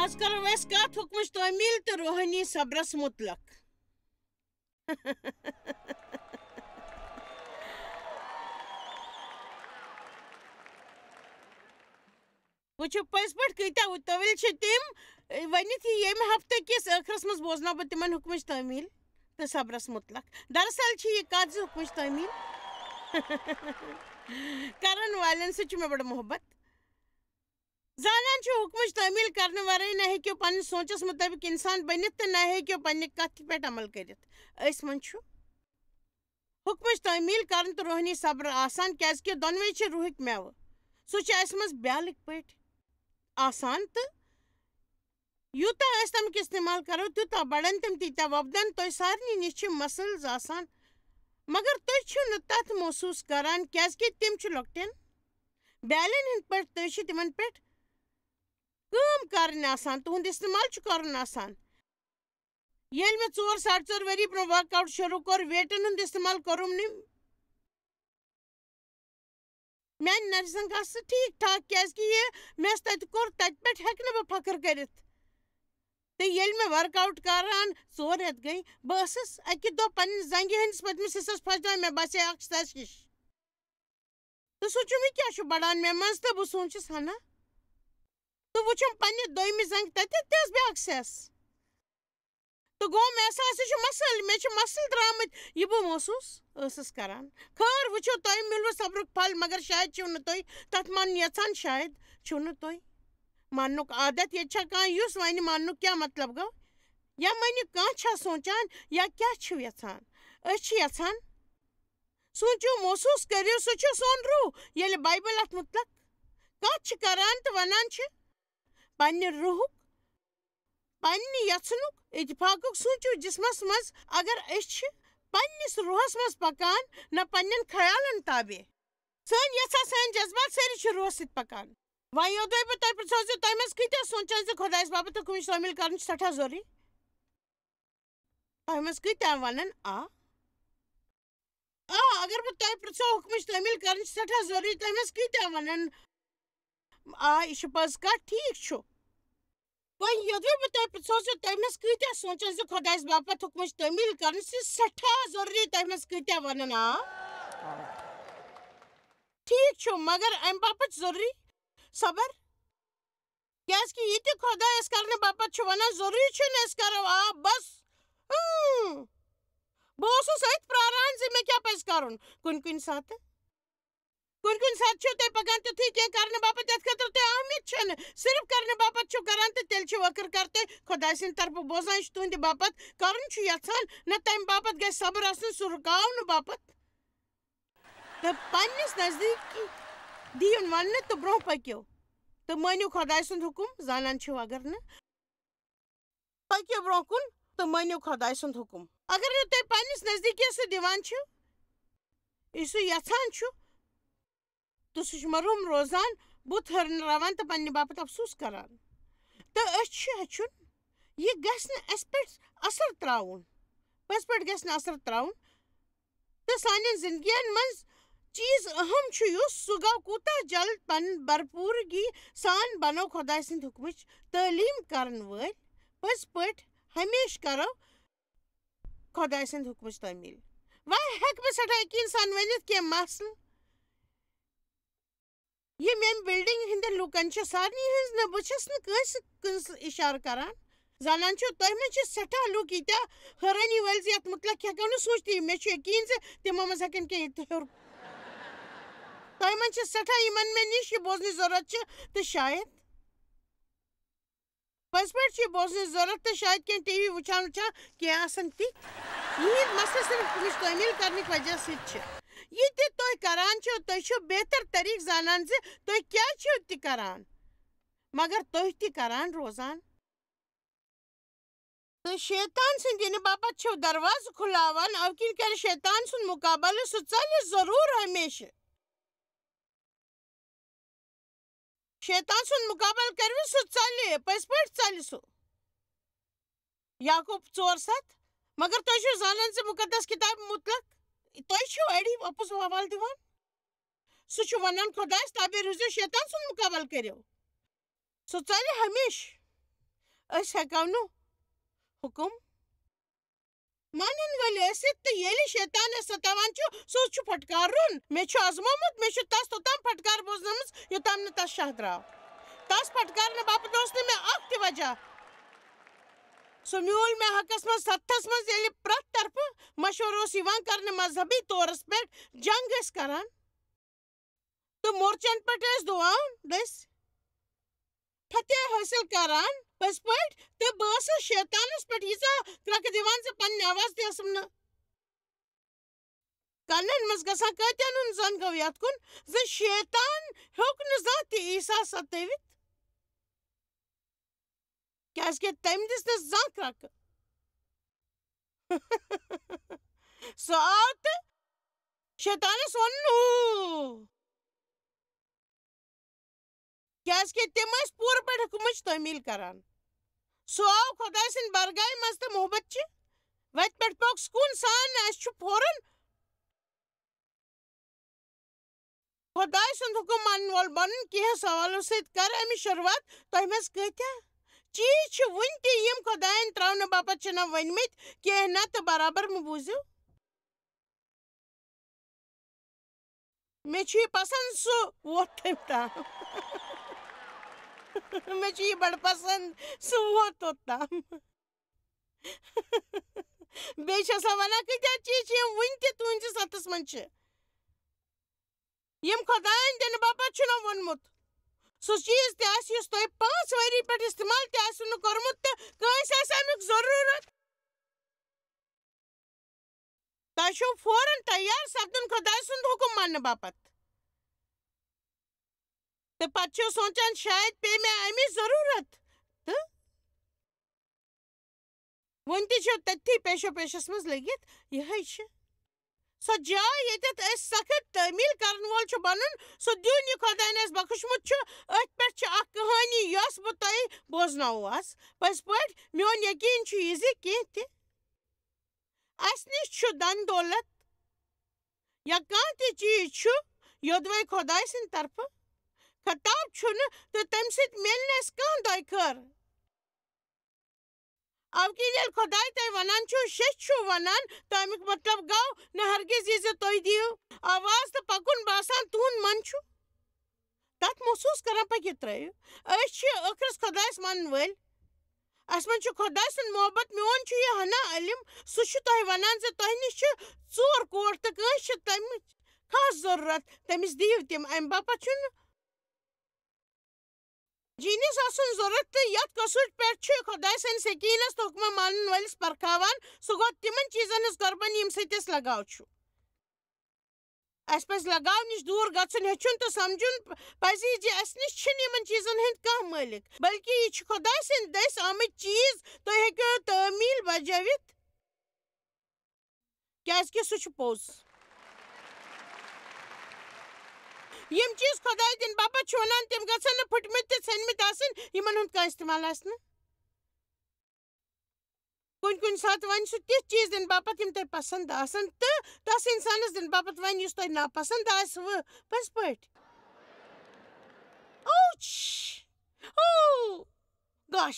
آز کرو اس کت حکمچ تعمیل تو روحانی صبرس متعلق وچھو پز پہ کتیا طویل تم ونت یم ہفتہ کس ٲخرس مز بوزنو بہ تمن حکمچ تعمیل تو صبرس متعلق دراصل یہ کت ز حکمچ تعمیل کرن والن ست مے بڑ محبت زانان حکمچ تعمیل کرنے ورائے نہ ہیکو پن سوچس مطابق انسان بنت تو نہ ہیکو پنہ کتھ پہ عمل کرت اس من حکمچ تعمیل کرن تو روحانی صبر آسان کیازکہ دونوے چھ روحک میوہ سہ اس مز بیالک پٹ آسان تو یوتا اس تمیک استعمال کرو تیوتا بڑن تم تیتا وۄپدن تہ سارنی نش مسلز آسان مگر تھی چھو نہ تت محسوس کران کیازکہ تم چھ لۄکٹین بیالن ہند پٹ تھی تمن پٹ کٲم کرن آسان تہند استعمال چھ کرن آسان ییٚلہِ مےٚ 4 ؤری برونٛہہ ورک آؤٹ شروع کوٚر ویٹن ہُنٛد استعمال کوٚرُم نہٕ میانہِ نظرِ گژھ سُہ ٹھیٖک ٹھاک کیازکہِ مےٚ تتہِ کوٚر تتہِ پٮ۪ٹھ ہٮ۪کہٕ نہٕ بہٕ فخر کٔرِتھ تہٕ ییٚلہِ مےٚ ورک آؤٹ کران 4 رٮ۪تھ گٔے بہٕ ٲسٕس اکہِ دۄہ پننہِ زنٛگہِ ہٕنٛدِس پٔتمِس حصس پھسیوے مےٚ باسے اکھ سٮ۪س ہِش تہٕ سوٗنٛچُم یہِ کیٛاہ چھُ بڑان مےٚ منٛز تہٕ بہٕ سوٗنٛچُس ہنا تہٕ وٕچھُم پننہِ دوٚیمہِ زنٛگہِ تتہِ تہِ ٲس بیٛاکھ سٮ۪س تہٕ گوٚو احساس یہِ چھُ مسل مےٚ چھِ مسل درٛامٕتۍ یہِ بہٕ محسوٗس ٲسٕس کران خٲر وٕچھِو تۄہہِ مِلوٕ صبرُک پھل مگر شاید چھِو نہٕ تُہۍ تتھ مانُن یژھان شاید چھِو نہٕ تُہۍ ماننُک عادت ییٚتہِ چھا کانٛہہ یُس وَنہِ ماننُک کیٛاہ مطلب گوٚو یا مٲنِو کانٛہہ چھا سونٛچان یا کیٛاہ چھِو یژھان أسۍ چھِ یژھان سوٗنٛچِو محسوٗس کٔرِو سُہ چھُ سون روح ییٚلہِ بایبل اتھ مُتعلق کتھ چھِ کران تہٕ ونان چھِ پننہِ روحُک پننہِ یژھنُک اتفاقُک سوٗنٛچِو جسمس منٛز اگر أسۍ چھِ پننِس روحس منٛز پکان نہ پننٮ۪ن خیالن تابع سٲنۍ یژھا سٲنۍ جذبات سٲری چھِ روحس سۭتۍ پکان وۄنۍ یوٚدوے بہٕ تۄہہِ پرٛژھو زِ تۄہہِ منٛز کۭتیاہ سونٛچان زِ خۄدایس باپتھ حکمٕچ تعمیل کرٕنۍ چھِ سٮ۪ٹھاہ ضروٗری تۄہہِ منٛز کۭتیاہ ونن اگر بہٕ تۄہہِ پرٛژھو حکمٕچ تعمیل کرٕنۍ چھِ سٮ۪ٹھاہ ضروٗری تۄہہِ منٛز کۭتیاہ ونن یہِ چھِ پوٚز کتھ ٹھیٖک چھُ وۄنۍ یوٚدوے بہٕ تۄہہِ پرٛژھو زِ تۄہہِ منٛز کۭتیاہ سونٛچان زِ خۄدایس باپتھ حکمٕچ تعمیل کرٕنۍ چھِ سٮ۪ٹھاہ ضروٗری تۄہہِ منٛز کۭتیاہ ونن ٹھیٖک چھُ مگر امہِ باپتھ چھُ ضروٗری صبر کیازکہِ یہِ تہِ خۄداے أسۍ کرنہٕ باپتھ چھُ ونان ضروٗری چھُنہٕ أسۍ کرو بس بہٕ اوسُس أتھۍ پرٛاران زِ مےٚ کیٛاہ پزِ کرُن کُنہِ ساتہٕ چھِو تُہۍ پکان تیُتھُے کینٛہہ کرنہٕ باپتھ یتھ خٲطرٕ تۄہہِ اہمیت چھنہٕ صرف کرنہٕ باپتھ چھِو کران تہٕ تیٚلہِ چھِو ٲخٕر کار تُہۍ خۄداے سٕنٛدِ طرفہٕ بوزان یہِ چھُ تُہنٛدِ باپتھ کرُن چھُ یژھان نہ تمہِ باپتھ گژھِ صبر آسُن سُہ رُکاونہٕ باپتھ تہٕ پننِس نزدیٖک دِیُن وننہٕ تہٕ برونٛہہ پٔکِو تہٕ مٲنِو خۄداے سُنٛد حُکم زانان چھِو اگر نہٕ پٔکِو برونٛہہ کُن تہٕ مٲنِو خۄداے سُنٛد حُکم اگر نہٕ تُہۍ پننِس نزدیٖکیس سُہ دِوان چھِو یہِ سُہ یژھان چھُ تہٕ سُہ چھُ مرحوٗم روزان بُتھ ہٕرناوان تہٕ پننہِ باپتھ افسوٗس کران تہٕ أسۍ چھِ ہیٚچھُن یہِ گژھِ نہٕ اسہِ پٮ۪ٹھ اثر تراوُن پٔزۍ پٲٹھۍ گژھِ نہٕ اثر تراوُن تہٕ سانٮ۪ن زندگین منٛز چیٖز اہم چھُ یُس سُہ گوٚو کوٗتاہ جلد پنٕنۍ بھرپوٗرگی سان بنو خۄداے سٕنٛدِ حُکمٕچ تعلیٖم کرن وٲلۍ پٔزۍ پٲٹھۍ ہمیشہٕ کرو خۄداے سٕنٛدِ حُکمٕچ تعمیل وۄنۍ ہٮ۪کہٕ بہٕ سٮ۪ٹھاہ یقیٖن سان ؤنِتھ کینٛہہ مسلہٕ یِم ییٚمہِ بِلڈنٛگ ہٕنٛدٮ۪ن لوٗکن چھِ سارنٕے ہٕنٛز نہٕ بہٕ چھَس نہٕ کٲنٛسہِ اِشارٕ کران زانان چھِو تۄہہِ منٛز چھِ سٮ۪ٹھاہ لُکھ ییٖتیٛاہ حٲرٲنی وٲلۍ زِ یتھ مُتعلق ہٮ۪کو نہٕ سوٗنٛچتھٕے مےٚ چھُ یقیٖن زِ تِمو منٛز ہٮ۪کن کینٛہہ ییٚتہِ ہیوٚر تۄہہِ منٛز چھِ سٮ۪ٹھاہ یِمن مےٚ نِش یہِ بوزنٕچ ضروٗرت چھِ تہٕ شاید پٔزۍ پٲٹھۍ چھِ یہِ بوزنٕچ ضروٗرت تہٕ شاید کینٛہہ ٹی وی وٕچھان کینٛہہ آسن تِتھۍ یِہنٛدۍ مسلہٕ صرف حُکمٕچ تعمیل کرنٕکۍ وجہ سۭتۍ چھِ یہِ تہِ تُہۍ کران چھِو تُہۍ چھِو بہتر طریٖقہٕ زانان زِ تُہۍ کیٛازِ چھِو تہِ کران مگر تُہۍ تہِ کران روزان تہٕ شیطان سٕنٛدِ یِنہٕ باپتھ چھِو دروازٕ کھُلاوان اَوٕ کِنۍ کرِ شیطان سُنٛد مُقابلہٕ سُہ ژلہِ ضروٗر ہمیشہٕ شیطان سُنٛد مُقابلہٕ کروٕ سُہ ژلہِ پٔزۍ پٲٹھۍ ژلہِ سُہ یعقوٗب 4:7 مگر تُہۍ چھِو زانان زِ مُقدس کِتابہِ مُتعلق تُہۍ چھِو اَڑی اَپُز حوالہٕ دِوان سُہ چھُ ونان خۄدایس تابع روٗزِو شیطان سُنٛد مُقابلہٕ کٔرِو سُہ ژلہِ ہمیشہٕ اس ہیکو نو حکم مانن ول ٲسِتھ تہٕ ییٚلہِ شیطان اَسہِ ستاوان چھُ سُہ چھُ پھٹکارُن مےٚ چھُ آزمومُت مےٚ چھُ تس توٚتام پھٹکار بوزنٲمٕژ یوٚتام نہٕ تس شاہ درٛاو تس پھٹکارنہٕ باپتھ اوس نہٕ مےٚ اکھ تہِ وجہ سُہ میوٗل مےٚ حقس منٛز ستتھس منٛز ییٚلہِ پرٛٮ۪تھ طرفہٕ مشورٕ اوس یِوان کرنہٕ مذہبی طورس پٮ۪ٹھ جنگ ٲسۍ کران تہٕ مورچن پٮ۪ٹھ ٲسۍ دُعاہن دٔسۍ فتح حٲصِل کران پٔزۍ پٲٹھۍ تہٕ بہٕ ٲسٕس شیطانس پٮ۪ٹھ ییٖژاہ کرٛکہٕ دِوان زِ پنٕنۍ آواز تہِ ٲسٕم نہٕ کنن منٛز گژھان کٲتہن ہُنٛد زن گوٚو یتھ کُن زِ شیطان ہیوٚک نہٕ زانٛہہ تہِ عیٖسیٰ ستٲوِتھ کیازکہِ تٔمۍ دِژ نہٕ زانٛہہ کرٛکہٕ سُہ آو تہٕ شیطانس ووٚن نوٗ کیازکہِ تِم ٲسۍ پوٗرٕ پٲٹھۍ حُکمٕچ تعمیٖل کران سُہ آو خۄداے سٕنٛدِ برگایہِ منٛز تہٕ محبتچہِ وتہِ پٮ۪ٹھ پوٚک سکوٗن سان اَسہِ چھُ فوراً خۄداے سُنٛد حُکم مانن وول بنُن کینٛہہ سوالو سۭتۍ کر امِچ شروعات تۄہہِ منٛز کۭتیاہ چیٖز چھِ وُنہِ تہِ یِم خۄداین تراونہٕ باپتھ چھِنہٕ ؤنمٕتۍ کینٛہہ نتہٕ برابر مہٕ بوٗزِو مےٚ چھُ یہِ پسنٛد سُہ ووت تٔمۍ تام مےٚ چھُ یہِ بڑٕ پسنٛد سُہ ووت توٚتام بیٚیہِ چھِ آسان ونان کۭتیاہ چیٖز چھِ یِم وُنہِ تہِ تُہنٛدِس اتھس منٛز چھِ یِم خۄداین دِنہٕ باپتھ چھُنو ووٚنمُت سُہ چیٖز تہِ آسہِ یُس تۄہہِ 5 ؤری پٮ۪ٹھ استعمال تہِ آسِوٕ نہٕ کوٚرمُت تہٕ کٲنٛسہِ آسہِ امیُک ضروٗرت تۄہہِ چھُو فوراً تیار سپدُن خۄداے سُنٛد حُکم ماننہٕ باپتھ تہٕ پتہٕ چھِو سونٛچان شاید پیٚیہِ مےٚ امِچ ضروٗرت تہٕ وُنہِ تہِ چھِو تٔتھی پیشو پیشس منٛز لٔگِتھ یِہے چھِ سۄ جاے ییٚتٮ۪تھ أسۍ سخت تعمیٖل کرن وول چھُ بنُن سُہ دیُن یہِ خۄداین اَسہِ بخشمُت چھُ أتھۍ پٮ۪ٹھ چھِ اکھ کہانی یۄس بہٕ تۄہہِ بوزناوو آز پٔزۍ پٲٹھۍ میون یقیٖن چھُ یہِ زِ کینٛہہ تہِ اسہِ نِش چھُ دن دولت یا کانٛہہ تہِ چیٖز چھُ یوٚدوے خۄداے سٕنٛدِ طرفہٕ خطاب چھُنہٕ تہٕ تمہِ سۭتۍ مِلہِ نہٕ اسہِ کانٛہہ دۄیہِ خٲر اَوٕ کِنۍ ییٚلہِ خۄداے تۄہہِ ونان چھُ شیٚچھِ چھُو ونان تمیُک مطلب گوٚو نہٕ ہرگز یہِ زِ تُہۍ دِیِو آواز تہٕ پکُن باسان تُہُنٛد من چھُ تتھ محسوٗس کران پٔکِتھ ترٲیِو أسۍ چھِ ٲخرس خۄدایس مانن وٲلۍ اسہِ منٛز چھُ خۄداے سُنٛد محبت میون چھُ یہِ ہنا علم سُہ چھُ تۄہہِ ونان زِ تۄہہِ نِش چھِ 4 کوٹھ تہٕ کٲنٛسہِ چھِ تمِچ خاص ضروٗرت تٔمِس دِیِو تِم امہِ باپتھ چھُنہٕ جیٖنس آسُن ضروٗرت تہٕ یتھ قصوٗر پٮ۪ٹھ چھُ خۄداے سٕنٛدِس یقیٖنس تہٕ حُکمہ مانن وٲلِس پرکھاوان سُہ گوٚو تِمن چیٖزن ہٕنٛز قۄربٲنی ییٚمہِ سۭتۍ اسہِ لگاو چھُ اسہِ پزِ لگاو نِش دوٗر گژھُن ہیٚچھُن تہٕ سمجُن پزِ زِ اسہِ نِش چھِنہٕ یِمن چیٖزن ہٕنٛدۍ کانٛہہ مٲلِک بلکہِ یہِ چھِ خۄداے سٕنٛدۍ دٔسۍ آمٕتۍ چیٖز تُہۍ ہیٚکِو تعمیٖل بجٲوِتھ کیازکہِ سُہ چھُ پوٚز یِم چیٖز خۄداے دِنہٕ باپتھ چھِ ونان تِم گژھن نہٕ پھٕٹمٕتۍ تہٕ ژھیٚنمٕتۍ آسٕنۍ یِمن ہُنٛد کانٛہہ استعمال آسہِ نہٕ کُنہِ ساتہٕ ونہِ سُہ تِتھۍ چیٖز دِنہٕ باپتھ یِم تۄہہِ پسنٛد آسن تہٕ تس انسانس دِنہٕ باپتھ ونہِ یُس تۄہہِ ناپسنٛد آسوٕ پٔزۍ پٲٹھۍ گش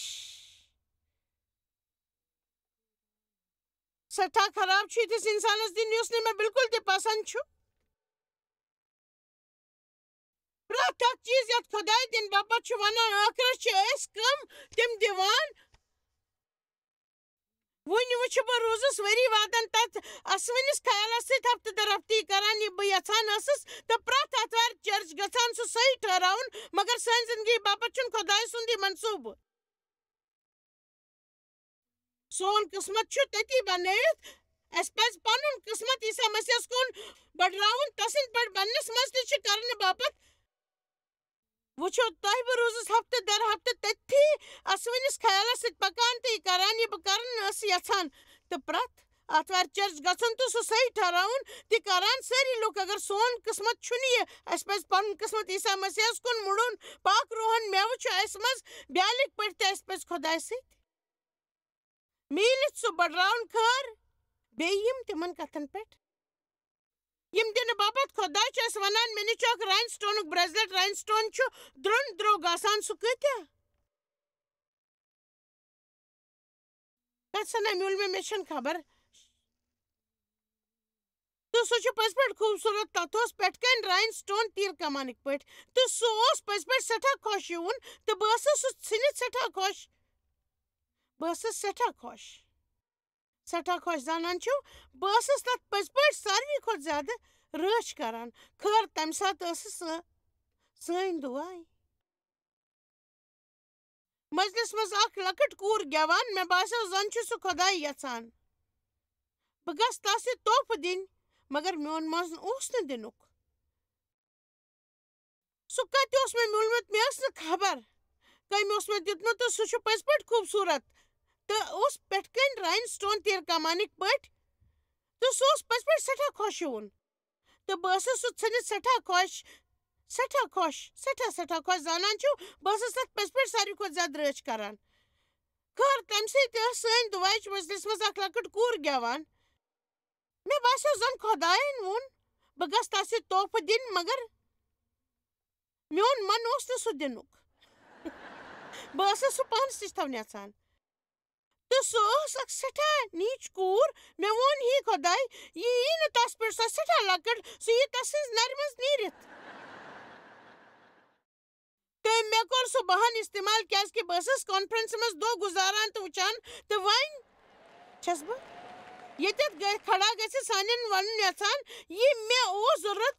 سٮ۪ٹھاہ خراب چھُ یِتھِس انسانس دِنۍ یُس نہٕ مےٚ بالکل تہِ پسنٛد چھُ پرٛٮ۪تھ اکھ چیٖز یتھ خۄداے دِنہٕ باپتھ چھُ ونان ٲخرس چھِ أسۍ کم تِم دِوان وُنہِ وٕچھِ بہٕ روٗزٕس ؤری وادن تتھ اسوٕنِس خیالس سۭتۍ ہفتہٕ در ہفتہٕ کران یہِ بہٕ یژھان ٲسٕس تہٕ پرٛٮ۪تھ آتھوارِ چرچ گژھان سُہ صحیح ٹھٔہراوُن مگر سانہِ زندگی باپتھ چھُنہٕ خۄداے سُنٛد یہِ منصوٗبہٕ سون قٕسمت چھُ تٔتی بنٲوِتھ اسہِ پزِ پنُن قٕسمت عیٖسیٰ مسیحس کُن بڑراوُن تسٕنٛدۍ پٲٹھۍ بننس منٛز تہِ چھِ کرنہٕ باپتھ وٕچھو تۄہہِ بہٕ روٗزٕس ہفتہٕ در ہفتہٕ تٔتھی اسوٕنِس خیالس سۭتۍ پکان تہٕ یہِ کران یہِ بہٕ کرُن ٲسٕس یژھان تہٕ پرٛٮ۪تھ آتھوارِ چرچ گژھُن تہٕ سُہ صحیح ٹھٔہراوُن تہِ کران سٲری لُکھ اگر سون قٕسمت چھُنہٕ یہِ اسہِ پزِ پنُن قٕسمت عیٖسیٰ مسیحس کُن مُڑُن پاک روحن مٮ۪وٕ چھُ اسہِ منٛز بیالٕکۍ پٲٹھۍ تہٕ اسہِ پزِ خۄداے سۭتۍ میٖلِتھ سُہ بڑراوُن خٲر بیٚیہِ یِم تِمن کتھن پٮ۪ٹھ یِم دِنہٕ باپتھ خۄداے چھُ اسہِ ونان مےٚ نِش چھُ اکھ راین سٹونُک برٛیسلیٹ راین سٹون چھُ درٛوٚن درٛوٚگ آسان سُہ کۭتیاہ Katsana miul me chhan khabar. تو سو چھ پز پٹ خوبصورت تتھ اوس پٹ کن راین سٹون تیر کمانک پٹ تو سو اوس پز پٹ سٹھا خوش یون تو بہ ٲسٕس سُہ ژھٕنِتھ سٹھا خوش زانان چھو بہ ٲسٕس تتھ پز پٹ ساروی کھۄتہٕ زیادٕ رٲچھ کران خٲر تمہِ ساتہٕ ٲسٕس سٲنۍ دعاے مجلس منٛز اکھ لۄکٕٹ کوٗر گٮ۪وان مےٚ باسیو زن چھُ سُہ خۄداے یژھان بہٕ گژھٕ تس یہِ تحفہٕ دِنۍ مگر میون منٛز اوس نہٕ دِنُک سُہ کتہِ اوس مےٚ میوٗلمُت مےٚ ٲس نہٕ خبر کٔمۍ اوس مےٚ دیُتمُت تہٕ سُہ چھُ پٔزۍ پٲٹھۍ خوٗبصوٗرت تہٕ اوس پٮ۪ٹھٕ کَنۍ راین سٹون تیٖر کمانٕکۍ پٲٹھۍ تہٕ سُہ اوس پٔزۍ پٲٹھۍ سٮ۪ٹھاہ خۄش یِوُن تہٕ بہٕ ٲسٕس سُہ ژھٕنِتھ سٮ۪ٹھاہ خۄش زانان چھِو بہٕ ٲسٕس تتھ پٔزۍ پٲٹھۍ ساروی کھۄتہٕ زیادٕ رٲچھ کران خٲر تمہِ سۭتۍ ٲس سٲنۍ دُعایِچ مجلِس منٛز اکھ لۄکٕٹ کوٗر گٮ۪وان مےٚ باسیو زن خۄداین ووٚن بہٕ گژھٕ تس یہِ تحفہٕ دِنۍ مگر میون من اوس نہٕ سُہ دِنُک بہٕ ٲسٕس سُہ پانس نِش تھاوُن یژھان تہٕ سُہ ٲس اکھ سٮ۪ٹھاہ نیٖچ کوٗر مےٚ ووٚن ہے خۄداے یہِ یی نہٕ تس پٮ۪ٹھ سۄ سٮ۪ٹھاہ لۄکٕٹ سُہ یی تس سٕنٛزِ نرِ منٛز نیٖرِتھ تہٕ مےٚ کوٚر سُہ بہانہٕ استعمال کیازِ کہِ بہٕ ٲسٕس کانفرنسہِ منٛز دۄہ گُزاران تہٕ وٕچھان تہٕ وۄنۍ چھس بہٕ ییٚتٮ۪تھ کھڑا گژھِ سانٮ۪ن ونُن یژھان یہِ مےٚ اوس ضروٗرت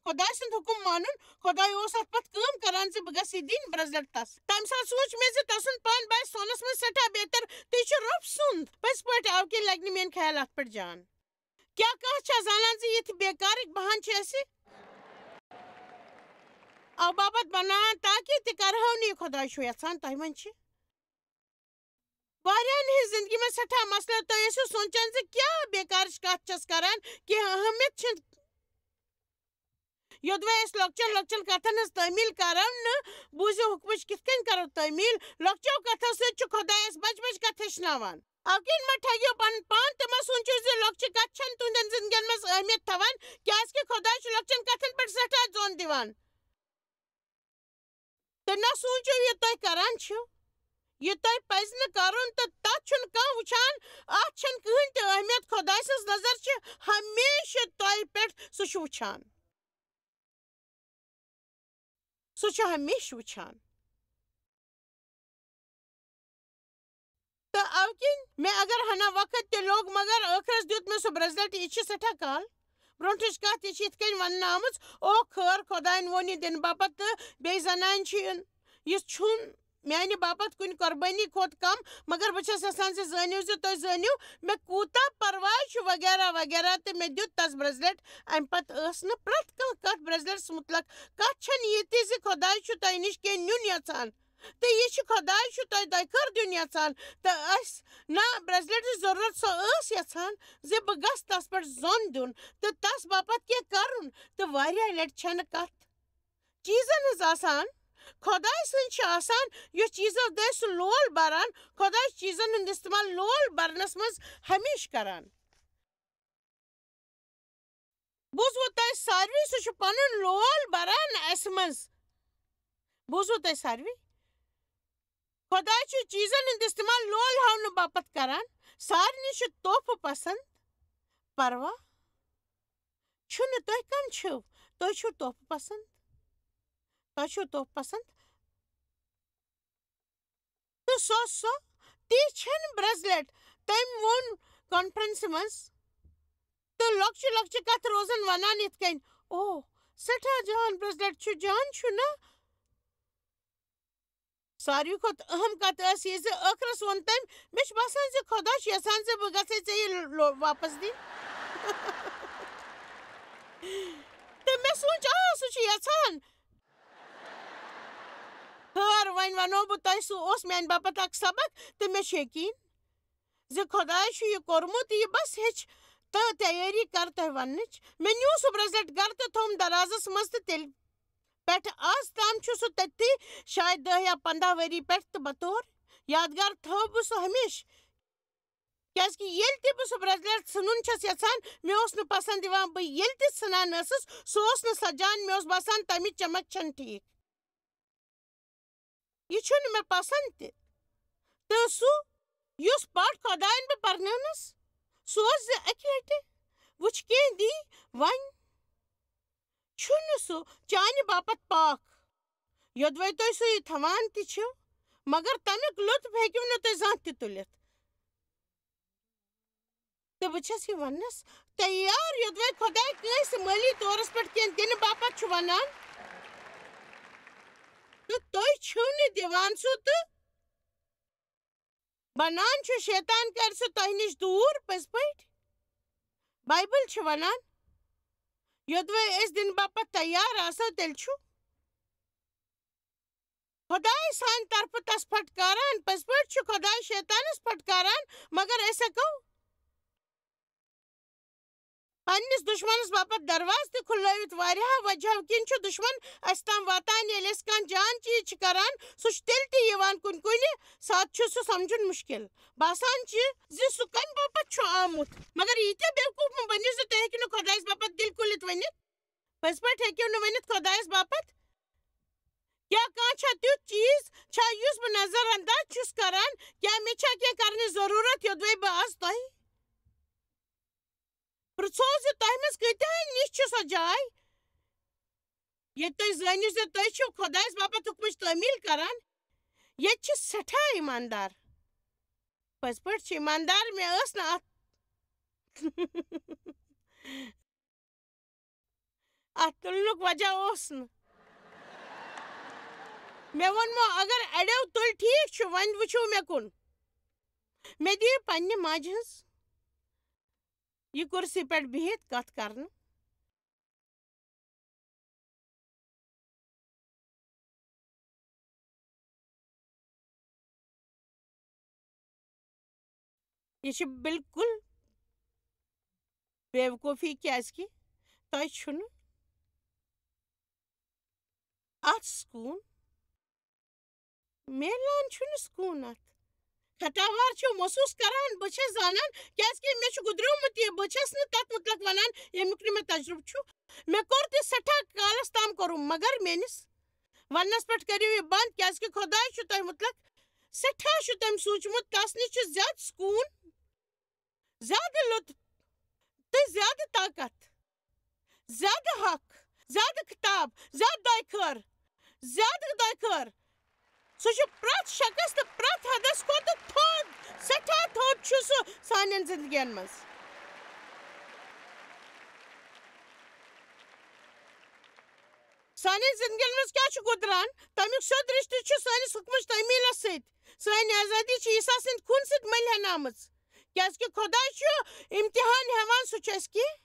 خۄداے سُنٛد حُکُم مانُن خۄداے اوس اتھ پتہٕ کٲم کران زِ بہٕ گژھٕ یہِ دِنۍ برٛیسلٮ۪ٹ تس تمہِ ساتہٕ سوٗنٛچ مےٚ زِ تسُنٛد پان باسہِ سونس منٛز سٮ۪ٹھاہ بہتر تہٕ یہِ چھُ رۄب سُنٛد پٔزۍ پٲٹھۍ آو کِنۍ لگہِ نہٕ میٲنۍ خیال اتھ پٮ۪ٹھ جان کیٛاہ کانٛہہ چھا زانان زِ یِتھۍ بیکارٕکۍ بہانہٕ چھِ اسہِ او باپت بناوان تاکہِ تہِ کرہو نہٕ یہِ خۄداے چھُ یژھان تۄہہِ منٛز چھِ واریاہن ہٕنٛز زندگی منٛز سٮ۪ٹھاہ مسلہٕ تُہۍ ٲسِو سونٛچان زِ کیٛاہ بیکارٕچ کتھ چھس کران کینٛہہ اہمیت چھِ یوٚدوے أسۍ لۄکچن کتھن ہٕنٛز تعمیٖل کرو نہٕ بوٗزِو حُکمٕچ کِتھ کٔنۍ کرو تعمیٖل لۄکچو کتھو سۭتۍ چھُ خۄداے اسہِ بجہِ بجہِ کتھٕ ہیٚچھناوان او کِنۍ مہ ٹھگِو پنُن پان تہٕ مہ سوٗنٛچِو زِ لۄکچہِ کتھٕ چھنہٕ تُہنٛدٮ۪ن زندگین منٛز اہمیت تھاوان کیازِ کہِ خۄداے چھُ لۄکچن کتھن پٮ۪ٹھ سٮ۪ٹھاہ زوٚن دِوان تہٕ نہ سوٗنٛچِو یہِ تُہۍ کران چھِو یہِ تۄہہِ پزِ نہٕ کرُن تہٕ تتھ چھُنہٕ کانٛہہ وٕچھان اتھ چھنہٕ کٕہٕنۍ تہِ اہمیت خۄداے سٕنٛز نظر چھِ ہمیشہِ تۄہہِ پٮ۪ٹھ سُہ چھُ وٕچھان سُہ چھُ ہمیشہِ وٕچھان تہٕ او کِنۍ مےٚ اگر ہنا وقت تہِ لوٚگ مگر ٲخرس دیُت مےٚ سُہ برٛیسلٮ۪ٹ یہِ چھِ سٮ۪ٹھاہ کال برونٛٹھٕچ کتھ یہِ چھِ یِتھ کٔنۍ وننہٕ آمٕژ او خٲر خۄداین ووٚن یہِ دِنہٕ باپتھ تہٕ بیٚیہِ زنانہِ چھُ یہِ چھُنہٕ میانہِ باپتھ کُنہِ قۄربٲنی کھۄتہٕ کم مگر بہٕ چھس یژھان زِ زٲنِو زِ تُہۍ زٲنِو مےٚ کوٗتاہ پرواے چھُ وغیرہ وغیرہ تہٕ مےٚ دیُت تس برٛیسلٮ۪ٹ امہِ پتہٕ ٲس نہٕ پرٛٮ۪تھ کانٛہہ کتھ برٛیسلٮ۪ٹس مُتلق کتھ چھنہٕ یہِ تہِ زِ خۄداے چھُ تۄہہِ نِش کینٛہہ نیُن یژھان تہٕ یہِ چھُ خۄداے چھُ تۄہہِ دۄیہِ خٲر دیُن یژھان تہٕ أسۍ نہ برٛیسلٮ۪ٹٕچ ضروٗرت سۄ ٲس یژھان زِ بہٕ گژھٕ تس پٮ۪ٹھ زوٚن دیُن تہٕ تس باپتھ کینٛہہ کرُن تہٕ واریاہ لٹہِ چھنہٕ کتھ چیٖزن ہٕنٛز آسان خۄداے سٕنٛز چھِ آسان یُس چیٖزو دٔسۍ سُہ لول بران خۄداے چھُ چیٖزن ہُنٛد استعمال لول برنس منٛز ہمیشہٕ کران بوٗزوٕ تۄہہِ ساروٕے سُہ چھُ پنُن لول بران اسہِ منٛز بوٗزوٕ تۄہہِ ساروٕے خۄداے چھُ چیٖزن ہُنٛد استعمال لول ہاونہٕ باپتھ کران سارنٕے چھُ تحفہٕ پسنٛد پروا چھُنہٕ تُہۍ کم چھِو تُہۍ چھِو تحفہٕ پسنٛد تہٕ سۄ تی چھنہٕ برٛیسلٮ۪ٹ تٔمۍ ووٚن کانفرنسہِ منٛز تہٕ لۄکچہِ لۄکچہِ کتھٕ روزن ونان یِتھ کٔنۍ او سٮ۪ٹھاہ جان برٛیسلٮ۪ٹ چھُ جان چھُ نا ساروٕے کھۄتہٕ اہم کتھ ٲس یہِ زِ ٲخرس ووٚن تٔمۍ مےٚ چھُ باسان زِ خۄدا چھُ یژھان زِ بہٕ گژھے ژےٚ یہِ واپس دِنۍ تہٕ مےٚ سوٗنٛچ سُہ چھُ یژھان خٲر وۄنۍ ونو بہٕ تۄہہِ سُہ اوس میانہِ باپتھ اکھ سبق تہٕ مےٚ چھُ یقیٖن زِ خۄداے چھُ یہِ کوٚرمُت یہِ بس ہیٚچھ تہٕ تیٲری کر تۄہہِ وننٕچ مےٚ نیوٗ سُہ برٛیسلٮ۪ٹ گرٕ تہٕ تھوٚوُم درازس منٛز تہٕ تیٚلہِ پٮ۪ٹھٕ آز تام چھُ سُہ تٔتھی شاید 10 یا 15 ؤری پٮ۪ٹھ تہٕ بطور یادگار تھٲو بہٕ سُہ ہمیشہٕ کیازِ کہِ ییٚلہِ تہِ بہٕ سُہ برٛیسلٮ۪ٹ ژھٕنُن چھس یژھان مےٚ اوس نہٕ پسنٛد یِوان بہٕ ییٚلہِ تہِ ژھٕنان ٲسٕس سُہ اوس نہٕ سجان مےٚ اوس باسان تمِچ چمک چھنہٕ ٹھیٖک یہِ چھُنہٕ مےٚ پسنٛد تہِ تہٕ سُہ یُس پٹ خۄدایَن بہٕ پرنٲونَس سُہ اوس زِ اَکہِ لَٹہِ وٕچھ کینٛہہ دی وۄنۍ چھُنہٕ سُہ چانہِ باپتھ پاک یوٚدوَے تُہۍ سُہ تھاوان تہِ چھِو مگر تَمیُک لُطف ہیٚکِو نہٕ تُہۍ زانٛہہ تہِ تُلِتھ تہٕ بہٕ چھَس یہِ وَننَس تیار یوٚدوَے خۄداے کٲنٛسہِ مٲلی طورس پٮ۪ٹھ کینٛہہ دِنہٕ باپتھ چھُ وَنان تہٕ تُہۍ چھِو نہٕ دِوان سُہ تہٕ بَنان چھُ شیطان کَرِ سُہ تۄہہِ نِش دوٗر پٔزۍ پٲٹھۍ بایبل چھِ وَنان یوٚدوَے أسۍ دِنہٕ باپتھ تیار آسو تیٚلہِ چھُ خۄداے سانہِ طرفہٕ تس پھٹکاران پٔزۍ پٲٹھۍ چھُ خۄداے شیطانس پھٹکاران مگر أسۍ ہٮ۪کو پننِس دُشمنس باپتھ دروازٕ تہِ کھُلٲوِتھ واریاہو وجہو کِنۍ چھُ دُشمن اسہِ تام واتان ییٚلہِ أسۍ کانٛہہ جان چیٖز چھِ کران سُہ چھُ تیٚلہِ تہِ یِوان کُنہِ ساتہٕ چھُ سُہ سمجُن مُشکِل باسان چھِ زِ سُہ کمہِ باپتھ چھُ آمُت مگر ییٖتیاہ بیوقوٗف مہٕ بٔنِو زِ تُہۍ ہیٚکِو نہٕ خۄدایس باپتھ دِل کھُلِتھ ؤنِتھ پٔزۍ پٲٹھۍ ہیٚکِو نہٕ ؤنِتھ خۄدایس باپتھ کیٛاہ کانٛہہ چھا تیُتھ چیٖز چھا یُس بہٕ نظر انداز چھُس کران کیٛاہ مےٚ چھا کینٛہہ کرنٕچ ضروٗرت یوٚدوَے بہٕ آز تۄہہِ پرٛژھو زِ تۄہہِ منٛز کۭتیاہن نِش چھِ سۄ جاے ییٚتہِ تُہۍ زٲنِو زِ تُہۍ چھِو خۄدایس باپتھ حُکمٕچ تعمیٖل کران ییٚتہِ چھِ سٮ۪ٹھاہ ایٖماندار پٔزۍ پٲٹھۍ چھِ ایٖماندار مےٚ ٲس نہٕ اَتھ تُلنُک وجہ اوس نہٕ مےٚ ووٚنمو اگر اَڑیو تُلۍ ٹھیٖک چھُ وۄنۍ وٕچھِو مےٚ کُن مےٚ دِیِو پننہِ ماجہِ ہٕنٛز یہِ کُرسی پٮ۪ٹھ بِہِتھ کتھ کرنہٕ یہِ چھِ بِلکُل بے وقوٗفی کیٛازِ کہِ تۄہہِ چھُنہٕ اَتھ سکوٗن میلان چھُنہٕ سکوٗن اَتھ کھٹاوار چھِو محسوٗس کران بہٕ چھَس زانان کیٛازِ کہِ مےٚ چھُ گُزریومُت یہِ بہٕ چھَس نہٕ تَتھ مُتعلق وَنان ییٚمیُک نہٕ مےٚ تجرُبہٕ چھُ مےٚ کوٚر تہِ سٮ۪ٹھاہ کالس تام کوٚرُم مگر میٲنِس وَننَس پٮ۪ٹھ کٔرِو یہِ بنٛد کیٛازِ کہِ خۄداے چھُ تۄہہِ مُتعلق سٮ۪ٹھاہ چھُ تٔمۍ سوٗنٛچمُت تس نِش چھُ زیادٕ سکوٗن زیادٕ لُطف تہٕ زیادٕ طاقت زیادٕ حق زیادٕ خطاب زیادٕ دۄیہِ خٲر سُہ چھُ پرٛٮ۪تھ شخص تہٕ پرٛٮ۪تھ حدس کھۄتہٕ تھوٚد سٮ۪ٹھاہ تھوٚد چھُ سُہ سانٮ۪ن زندگین منٛز سانٮ۪ن زندگین منٛز کیٛاہ چھُ گُدران تمیُک سیوٚد رِشتہٕ چھُ سٲنِس حُکمٕچ تعمیٖلس سۭتۍ سٲنۍ آزادی چھِ عیٖسا سٕنٛدِ خوٗنہٕ سۭتۍ مٔلۍ ہٮ۪نٲمٕژ کیٛازِ کہِ خۄداے چھُ اِمتِحان ہٮ۪وان سُہ چھُ اَسہِ کینٛہہ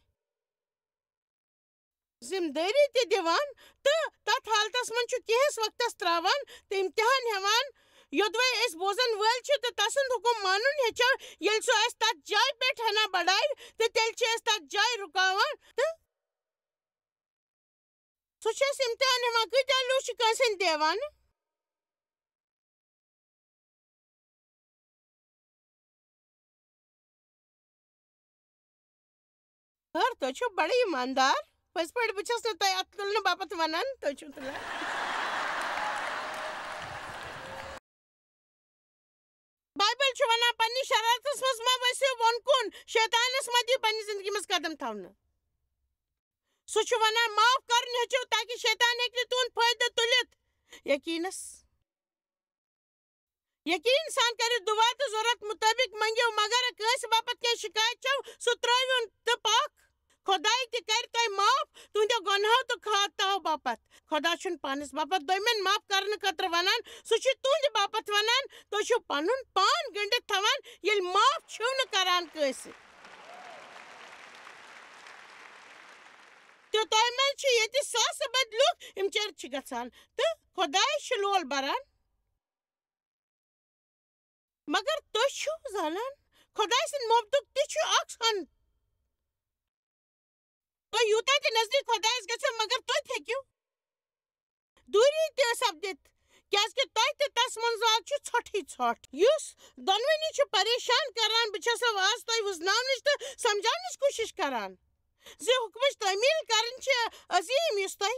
ذِمہٕ دٲری تہِ دِوان تہٕ تتھ حالتس منٛز چھُ کینٛہس وقتس ترٛاوان تہٕ اِمتِحان ہٮ۪وان یوٚدوَے أسۍ بوزن وٲلۍ چھِ تہٕ تسُنٛد حُکم مانُن ہیٚچھو ییٚلہِ سُہ اَسہِ تتھ جایہِ پٮ۪ٹھ ہنا بڑایہِ تہٕ تیٚلہِ چھِ أسۍ تتھ جایہِ رُکاوان تہٕ سُہ چھُ اَسہِ اِمتِحان ہٮ۪وان کۭتیاہ لوٗکھ چھِ کٲنٛسہِ ہٕنٛدۍ دیوانہٕ خٲر تُہۍ چھِو بڑٕ ایٖماندار پٔزۍ پٲٹھۍ بہٕ چھَس نہٕ تۄہہِ اَتھ تُلنہٕ باپتھ وَنان تُہۍ چھِو تُلان بایبل چھُ وَنان پننِس شرارتس منٛز مہ ؤسِو بۄن کُن شیطانس مہ دِیِو پننہِ زندگی منٛز قدم تھاونہٕ سُہ چھُ وَنان معاف کرُن ہیٚچھِو تاکہِ شیطان ہیٚکہِ نہٕ تُہُنٛد فٲیدٕ تُلِتھ یقیٖن سان کٔرِو دُعا تہٕ ضروٗرت مُطٲبِق منٛگِو مگر کٲنٛسہِ باپتھ کینٛہہ شِکایت چھو سُہ ترٛٲوِن تہٕ پاک خۄداے تہِ کرِ تۄہہِ معاف تُہنٛدیو گۄنہو تہٕ خطاہو باپتھ خۄدا چھُنہٕ پانس باپتھ دوٚیمٮ۪ن معاف کرنہٕ خٲطرٕ وَنان سُہ چھُ تُہنٛدِ باپتھ وَنان تُہۍ چھِو پنُن پان گٔنڈِتھ تھاوان ییٚلہِ معاف چھِو نہٕ کران کٲنٛسہِ تہٕ تۄہہِ منٛز چھِ ییٚتہِ ساسہٕ بٔدۍ لُکھ یِم چرٕچ چھِ گژھان تہٕ خۄداے چھُ لول بَران مگر تُہۍ چھِو زانان خۄداے سٕنٛدِ محبتُک تہِ چھُ اکھ سن تُہۍ یوٗتاہ تہِ نزدیٖک خۄدایس گژھِو مگر توتہِ ہیٚکِو دوٗری تہِ سپدِتھ کیٛازِ کہِ تۄہہِ تہٕ تس منٛز چھُ ژھۄٹھٕے ژھۄٹھ یُس دۄنوٕنی چھُ پریشان کران بہٕ چھَسو آز تۄہہِ وُزناونٕچ تہٕ سمجھاونٕچ کوٗشِش کران زِ حُکمٕچ تعمیٖل کرٕنۍ چھِ عظیٖم یُس تۄہہِ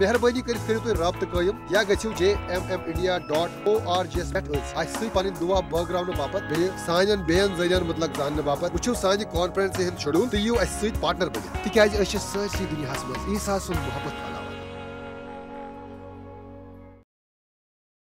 مہربانی کٔرِتھ تُہۍ رابطہٕ قٲیِم یا گٔژھِو jmmindia.org پٮ۪ٹھ اَسہِ سۭتۍ پنٕنۍ دُعا بٲگراونہٕ باپتھ بیٚیہِ سانٮ۪ن بیٚین ذٔریعن مُتعلق زاننہٕ باپتھ وٕچھِو سانہِ کانفرنسہِ ہُنٛد شیڈوٗل تہٕ یِیِو اَسہِ سۭتۍ پارٹنر بٔنِتھ تِکیازِ أسۍ چھِ سٲرسٕے دُنیاہس منٛز عیسیٰ سُنٛد محبت پھٔہلاوان